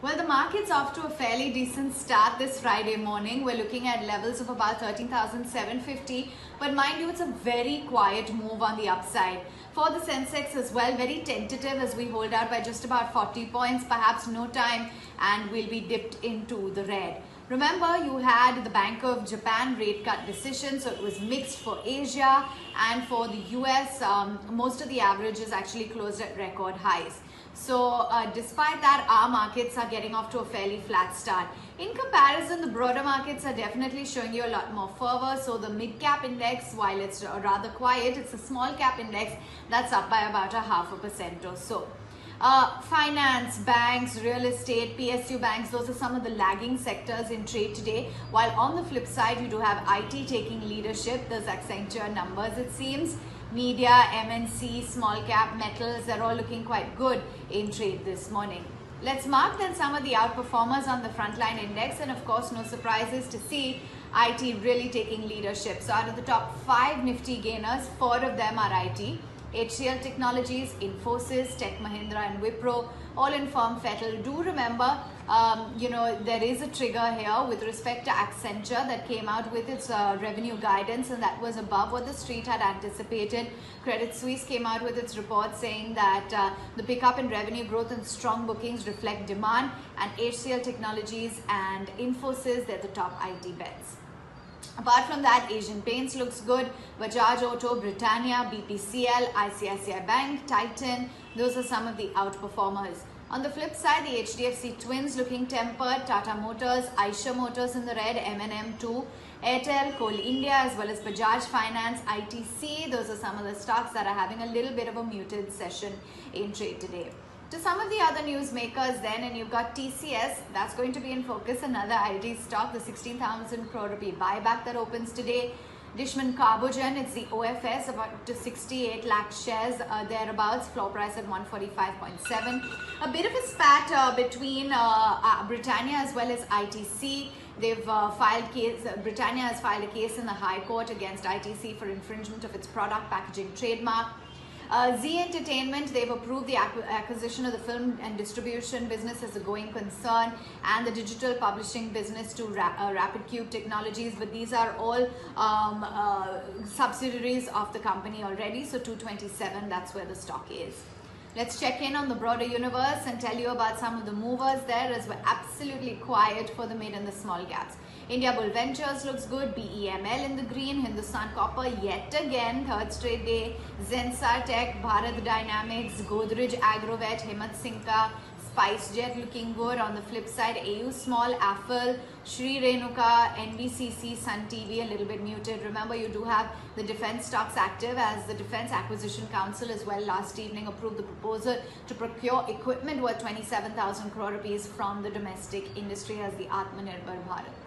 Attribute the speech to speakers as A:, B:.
A: Well, the market's off to a fairly decent start this Friday morning. We're looking at levels of about 13,750. But mind you, it's a very quiet move on the upside. For the Sensex as well, very tentative as we hold out by just about 40 points, perhaps no time, and we'll be dipped into the red. Remember, you had the Bank of Japan rate cut decision, so it was mixed for Asia, and for the US, most of the averages actually closed at record highs. So despite that, our markets are getting off to a fairly flat start. In comparison, the broader markets are definitely showing you a lot more fervor. So the mid-cap index, while it's rather quiet, it's a small cap index that's up by about 0.5% or so. Finance, banks, real estate, PSU banks, those are some of the lagging sectors in trade today. While on the flip side, you do have IT taking leadership. There's Accenture numbers, it seems. Media, MNC, small cap, metals, they're all looking quite good in trade this morning. Let's mark then some of the outperformers on the frontline index, and of course no surprises to see IT really taking leadership. So out of the top 5 nifty gainers, 4 of them are IT. HCL Technologies, Infosys, Tech Mahindra and Wipro, all in firm fettle. Do remember, there is a trigger here with respect to Accenture that came out with its revenue guidance, and that was above what the street had anticipated. Credit Suisse came out with its report saying that the pickup in revenue growth and strong bookings reflect demand, and HCL Technologies and Infosys, they're the top IT bets. Apart from that, Asian Paints looks good. Bajaj Auto, Britannia, BPCL, ICICI Bank, Titan, those are some of the outperformers. On the flip side, the HDFC Twins looking tempered, Tata Motors, Eicher Motors in the red, M&M too, Airtel, Coal India as well as Bajaj Finance, ITC, those are some of the stocks that are having a little bit of a muted session in trade today. To some of the other newsmakers then, and you've got TCS, that's going to be in focus, another IT stock, the 16,000 crore rupee buyback that opens today. Dishman Carbogen, it's the OFS, about to 68 lakh shares, thereabouts, floor price at 145.7. A bit of a spat between Britannia as well as ITC. They've Britannia has filed a case in the High Court against ITC for infringement of its product packaging trademark. Zee Entertainment, they've approved the acquisition of the film and distribution business as a going concern, and the digital publishing business to RapidCube Technologies, but these are all subsidiaries of the company already, so 227, that's where the stock is. Let's check in on the broader universe and tell you about some of the movers there, as we're absolutely quiet for the mid and the small caps. India Bull Ventures looks good, BEML in the green, Hindustan Copper yet again, third straight day, Zensar Tech, Bharat Dynamics, Godrej Agrovet, Himmat Singha, SpiceJet looking good. On the flip side, AU Small, Affle, Sri Renuka, NBCC, Sun TV a little bit muted. Remember, you do have the defense stocks active, as the Defense Acquisition Council as well last evening approved the proposal to procure equipment worth 27,000 crore rupees from the domestic industry as the Atmanirbhar Bharat.